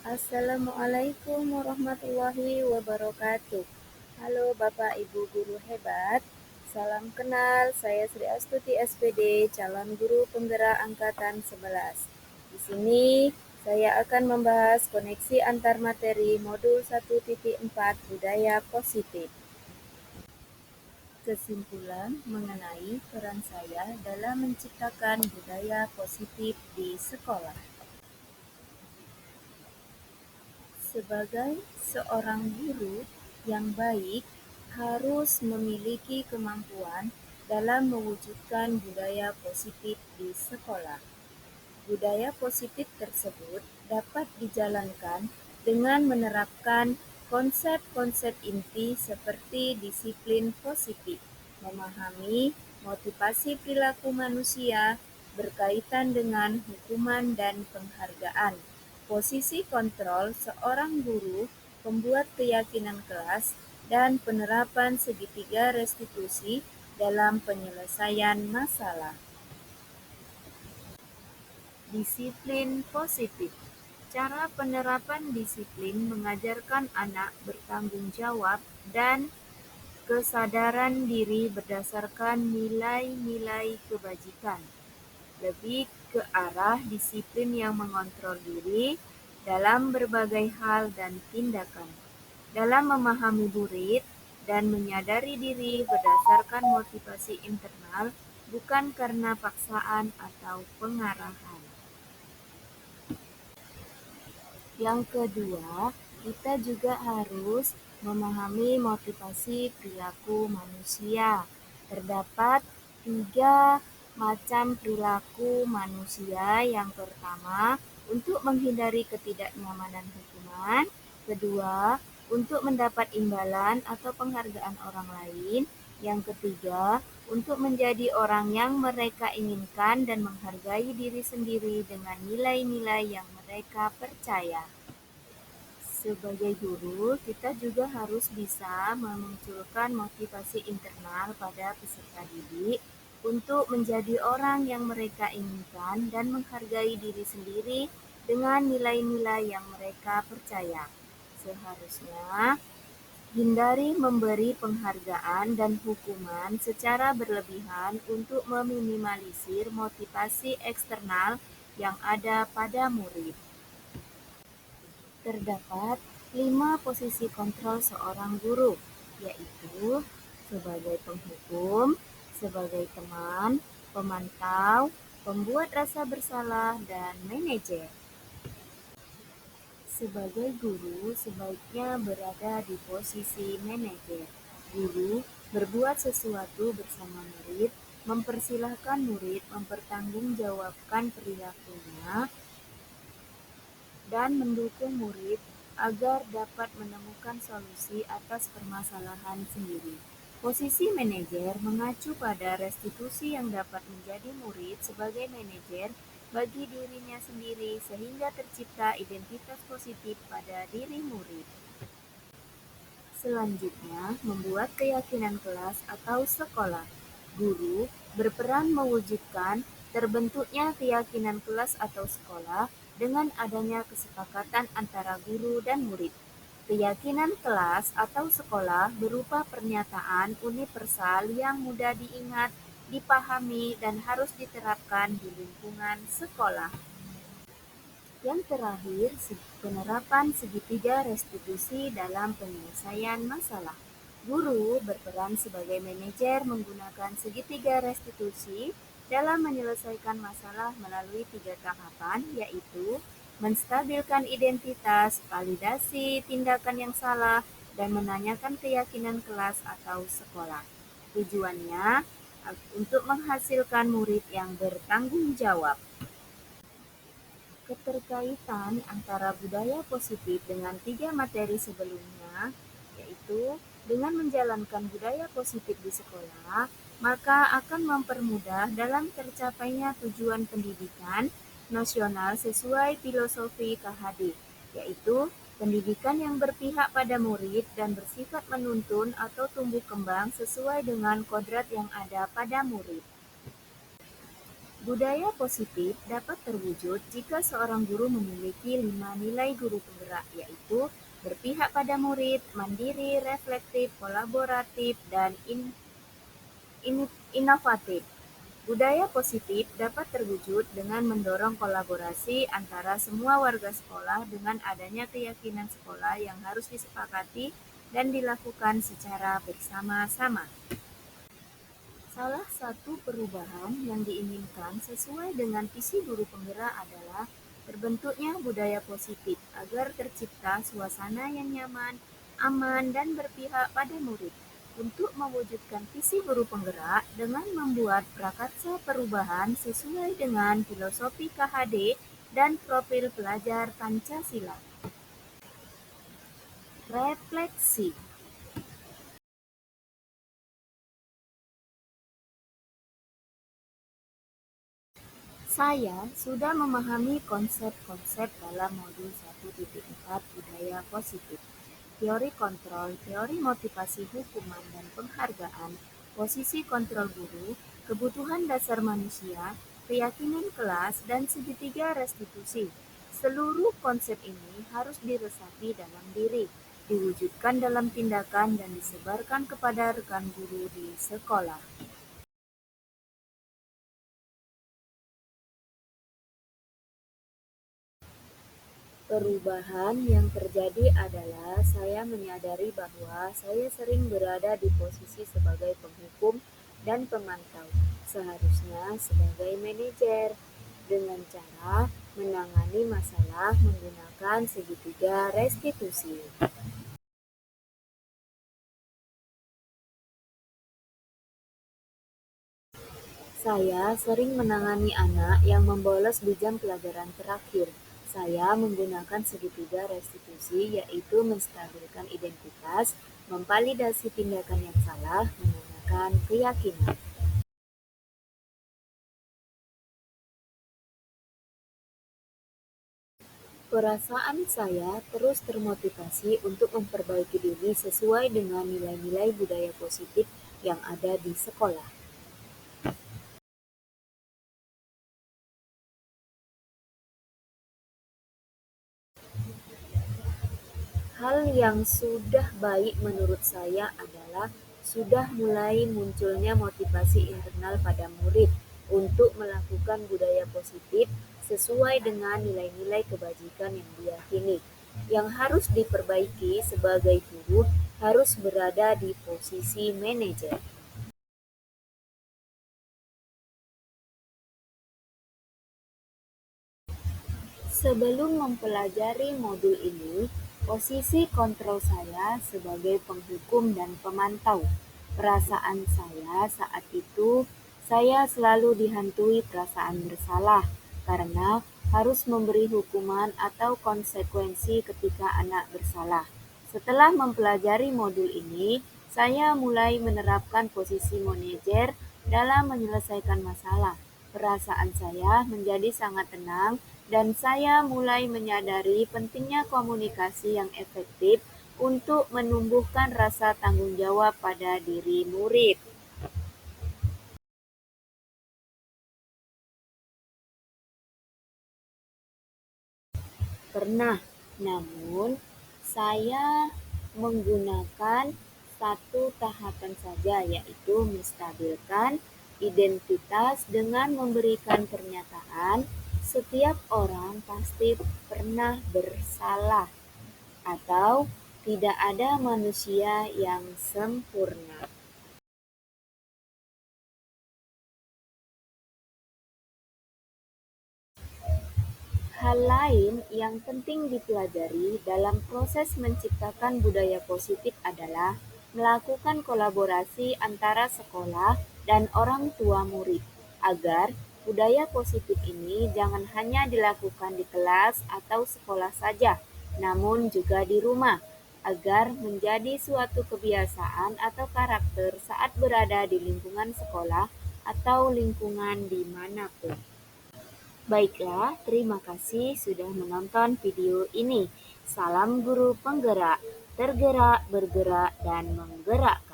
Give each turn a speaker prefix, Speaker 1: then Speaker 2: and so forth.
Speaker 1: Assalamualaikum warahmatullahi wabarakatuh. Halo Bapak Ibu guru hebat. Salam kenal, saya Sri Astuti SPD, calon guru penggerak angkatan 11. Di sini saya akan membahas koneksi antar materi modul 1.4 budaya positif. Kesimpulan mengenai peran saya dalam menciptakan budaya positif di sekolah. Sebagai seorang guru yang baik harus memiliki kemampuan dalam mewujudkan budaya positif di sekolah. Budaya positif tersebut dapat dijalankan dengan menerapkan konsep-konsep inti seperti disiplin positif, memahami motivasi perilaku manusia berkaitan dengan hukuman dan penghargaan. Posisi kontrol seorang guru, pembuat keyakinan kelas, dan penerapan segitiga restitusi dalam penyelesaian masalah. Disiplin positif. Cara penerapan disiplin mengajarkan anak bertanggung jawab dan kesadaran diri berdasarkan nilai-nilai kebajikan. Lebih ke arah disiplin yang mengontrol diri dalam berbagai hal dan tindakan. Dalam memahami murid dan menyadari diri berdasarkan motivasi internal, bukan karena paksaan atau pengarahan. Yang kedua, kita juga harus memahami motivasi perilaku manusia. Terdapat 3 macam perilaku manusia. Yang pertama, untuk menghindari ketidaknyamanan hukuman. Kedua, untuk mendapat imbalan atau penghargaan orang lain. Yang ketiga, untuk menjadi orang yang mereka inginkan dan menghargai diri sendiri dengan nilai-nilai yang mereka percaya. Sebagai guru, kita juga harus bisa memunculkan motivasi internal pada peserta didik untuk menjadi orang yang mereka inginkan dan menghargai diri sendiri dengan nilai-nilai yang mereka percaya. Seharusnya hindari memberi penghargaan dan hukuman secara berlebihan untuk meminimalisir motivasi eksternal yang ada pada murid. Terdapat 5 posisi kontrol seorang guru, yaitu sebagai penghukum, sebagai teman, pemantau, pembuat rasa bersalah, dan manajer. Sebagai guru, sebaiknya berada di posisi manajer. Guru berbuat sesuatu bersama murid, mempersilahkan murid mempertanggungjawabkan perilakunya, dan mendukung murid agar dapat menemukan solusi atas permasalahan sendiri. Posisi manajer mengacu pada restitusi yang dapat menjadi murid sebagai manajer bagi dirinya sendiri sehingga tercipta identitas positif pada diri murid. Selanjutnya, membuat keyakinan kelas atau sekolah. Guru berperan mewujudkan terbentuknya keyakinan kelas atau sekolah dengan adanya kesepakatan antara guru dan murid. Keyakinan kelas atau sekolah berupa pernyataan universal yang mudah diingat, dipahami, dan harus diterapkan di lingkungan sekolah. Yang terakhir, penerapan segitiga restitusi dalam penyelesaian masalah. Guru berperan sebagai manajer menggunakan segitiga restitusi dalam menyelesaikan masalah melalui 3 tahapan, yaitu menstabilkan identitas, validasi tindakan yang salah, dan menanyakan keyakinan kelas atau sekolah. Tujuannya untuk menghasilkan murid yang bertanggung jawab. Keterkaitan antara budaya positif dengan 3 materi sebelumnya, yaitu dengan menjalankan budaya positif di sekolah, maka akan mempermudah dalam tercapainya tujuan pendidikan nasional sesuai filosofi KHD, yaitu pendidikan yang berpihak pada murid dan bersifat menuntun atau tumbuh kembang sesuai dengan kodrat yang ada pada murid. Budaya positif dapat terwujud jika seorang guru memiliki 5 nilai guru penggerak, yaitu berpihak pada murid, mandiri, reflektif, kolaboratif, dan inovatif. Budaya positif dapat terwujud dengan mendorong kolaborasi antara semua warga sekolah dengan adanya keyakinan sekolah yang harus disepakati dan dilakukan secara bersama-sama. Salah satu perubahan yang diinginkan sesuai dengan visi guru penggerak adalah terbentuknya budaya positif agar tercipta suasana yang nyaman, aman, dan berpihak pada murid. Untuk mewujudkan visi guru penggerak dengan membuat prakarsa perubahan sesuai dengan filosofi KHD dan profil pelajar Pancasila. Refleksi. Saya sudah memahami konsep-konsep dalam modul 1.4 budaya positif, teori kontrol, teori motivasi hukuman dan penghargaan, posisi kontrol guru, kebutuhan dasar manusia, keyakinan kelas, dan segitiga restitusi. Seluruh konsep ini harus diresapi dalam diri, diwujudkan dalam tindakan dan disebarkan kepada rekan guru di sekolah. Perubahan yang terjadi adalah saya menyadari bahwa saya sering berada di posisi sebagai penghukum dan pemantau, seharusnya sebagai manajer, dengan cara menangani masalah menggunakan segitiga restitusi. Saya sering menangani anak yang membolos di jam pelajaran terakhir. Saya menggunakan segitiga restitusi, yaitu menstabilkan identitas, memvalidasi tindakan yang salah, menanyakan keyakinan. Perasaan saya terus termotivasi untuk memperbaiki diri sesuai dengan nilai-nilai budaya positif yang ada di sekolah. Hal yang sudah baik menurut saya adalah sudah mulai munculnya motivasi internal pada murid untuk melakukan budaya positif sesuai dengan nilai-nilai kebajikan yang diyakini. Yang harus diperbaiki sebagai guru harus berada di posisi manajer. Sebelum mempelajari modul ini, posisi kontrol saya sebagai penghukum dan pemantau. Perasaan saya saat itu, saya selalu dihantui perasaan bersalah karena harus memberi hukuman atau konsekuensi ketika anak bersalah. Setelah mempelajari modul ini, saya mulai menerapkan posisi manajer dalam menyelesaikan masalah. Perasaan saya menjadi sangat tenang dan saya mulai menyadari pentingnya komunikasi yang efektif untuk menumbuhkan rasa tanggung jawab pada diri murid. Pernah, namun saya menggunakan satu tahapan saja, yaitu menstabilkan identitas dengan memberikan pernyataan setiap orang pasti pernah bersalah atau tidak ada manusia yang sempurna. Hal lain yang penting dipelajari dalam proses menciptakan budaya positif adalah melakukan kolaborasi antara sekolah dan orang tua murid, agar budaya positif ini jangan hanya dilakukan di kelas atau sekolah saja, namun juga di rumah, agar menjadi suatu kebiasaan atau karakter saat berada di lingkungan sekolah atau lingkungan dimanapun. Baiklah, terima kasih sudah menonton video ini. Salam guru penggerak, tergerak, bergerak, dan menggerakkan.